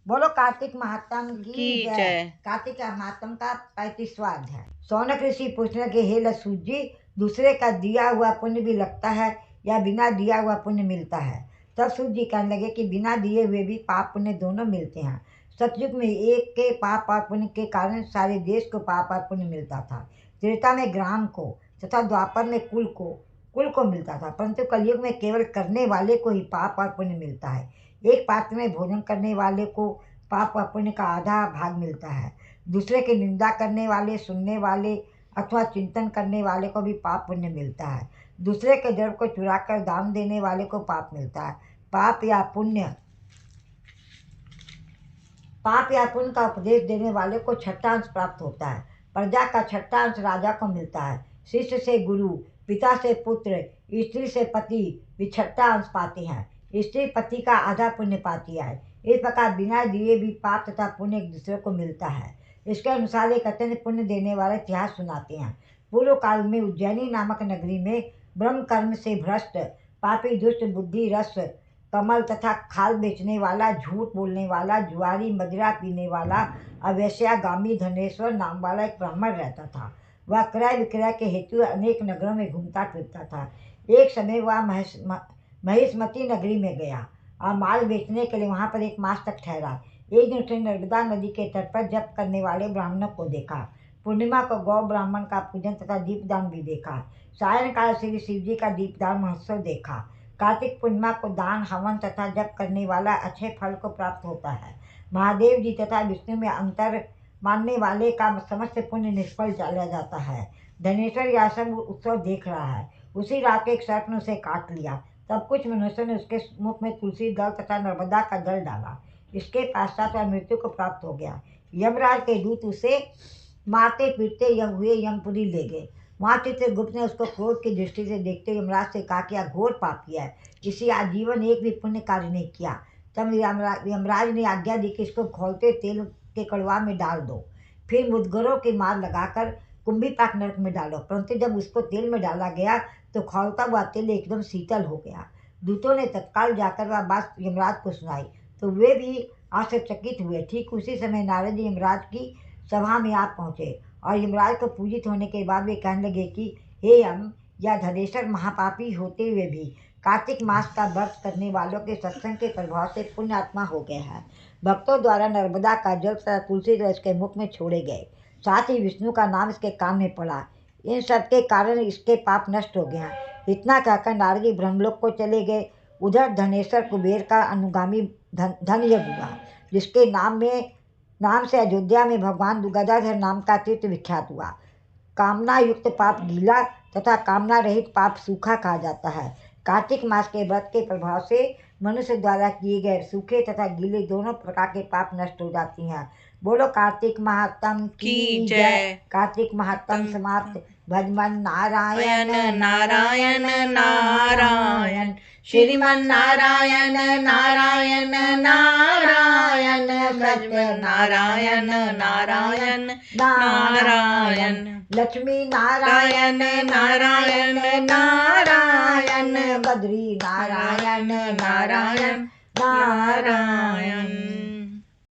बोलो कार्तिक महात्म की की जय। जय। कार्तिक महात्म का 35वां अध्याय। सौनक ऋषि पूछने लगे, हे लसूत जी, दूसरे का दिया हुआ पुण्य भी लगता है या बिना दिया हुआ पुण्य मिलता है? तब सूत जी कहने लगे कि बिना दिए हुए भी पाप पुण्य दोनों मिलते हैं। सतयुग में एक के पाप और पुण्य के कारण सारे देश को पाप और पुण्य मिलता था। त्रेता में ग्राम को तथा द्वापर में कुल को मिलता था, परंतु कलयुग में केवल करने वाले को ही पाप और पुण्य मिलता है। एक पात्र में भोजन करने वाले को पाप और पुण्य का आधा भाग मिलता है। दूसरे की निंदा करने वाले, सुनने वाले अथवा चिंतन करने वाले को भी पाप पुण्य मिलता है। दूसरे के द्रव्य को चुरा कर दान देने वाले को पाप मिलता है। पाप या पुण्य का उपदेश देने वाले को छठा अंश प्राप्त होता है। प्रजा का छठा अंश राजा को मिलता है। शिष्य से गुरु, पिता से पुत्र, स्त्री से पति भी छठा अंश पाते हैं। स्त्री पति का आधा पुण्य पाती है। इस प्रकार बिना दिए भी पाप तथा पुण्य एक दूसरे को मिलता है। इसके अनुसार एक अत्यंत पुण्य देने वाला इतिहास सुनाते हैं। पूर्व काल में उज्जैनी नामक नगरी में ब्रह्म कर्म से भ्रष्ट, पापी, दुष्ट, बुद्धि रस कमल तथा खाल बेचने वाला, झूठ बोलने वाला, जुआरी, मदिरा पीने वाला, अवैश्यागामी धनेश्वर नाम वाला एक ब्राह्मण रहता था। वह क्रय विक्रय के हेतु अनेक नगरों में घूमता फिरता था। एक समय वह महिष्मती नगरी में गया और माल बेचने के लिए वहां पर एक मास तक ठहरा। एक दिन उसने नर्मदा नदी के तट पर जप करने वाले ब्राह्मणों को देखा। पूर्णिमा को गौ ब्राह्मण का पूजन तथा दीपदान भी देखा। सायंकाल श्री शिव जी का दीपदान महोत्सव देखा। कार्तिक पूर्णिमा को दान, हवन तथा जप करने वाला अच्छे फल को प्राप्त होता है। महादेव जी तथा विष्णु में अंतर मानने वाले का समस्त पुण्य निष्फल चला जाता है। धनेश्वर यह सब उत्सव देख रहा है। उसी रात एक सर्प ने उसे काट लिया। तब कुछ मनुष्यों ने उसके मुख में तुलसी दल तथा नर्मदा का जल डाला। इसके पश्चात वह मृत्यु को प्राप्त हो गया। यमराज के दूत उसे मारते पीटते यमपुरी ले गए। वहाँ चित्रगुप्त ने उसको क्रोध की दृष्टि से देखते यमराज से कहा कि यह घोर पापी है, इसी आजीवन एक भी पुण्य कार्य नहीं किया। तब यमराज ने आज्ञा दी कि इसको खौलते तेल के कड़वा में डाल दो, फिर मुदगरों की मार लगाकर कुंभीपाक नरक में डालो। परंतु जब उसको तेल में डाला गया तो खौलता हुआ तेल एकदम शीतल हो गया। दूतों ने तत्काल जाकर वह बात यमराज को सुनाई तो वे भी आश्चर्यचकित हुए। ठीक उसी समय नारद जी यमराज की सभा में आ पहुँचे और यमराज को पूजित होने के बाद वे कहने लगे कि हे यम, या धनेश्वर महापापी होते हुए भी कार्तिक मास का व्रत करने वालों के सत्संग के प्रभाव से पुण्य आत्मा हो गया है। भक्तों द्वारा नर्मदा का जल तथा तुलसी जल इसके मुख में छोड़े गए, साथ ही विष्णु का नाम इसके कान में पड़ा। इन सब के कारण इसके पाप नष्ट हो गया। इतना कहकर नारद जी ब्रह्मलोक को चले गए। उधर धनेश्वर कुबेर का अनुगामी धनयज्ञ हुआ, जिसके नाम से अयोध्या में भगवान गदाधर नाम का तीर्थ विख्यात हुआ। कामना युक्त पाप गीला तथा कामना रहित पाप सूखा कहा जाता है। कार्तिक मास के व्रत के प्रभाव से मनुष्य द्वारा किए गए सूखे तथा गीले दोनों प्रकार के पाप नष्ट हो जाती हैं। बोलो कार्तिक महात्म की जय। कार्तिक महात्म समाप्त। भजमन नारायण नारायण नारायण, श्रीमन नारायण नारायण नारायण, सत्य नारायण नारायण नारायण, लक्ष्मी नारायण नारायण नारायण, बद्री नारायण नारायण नारायण।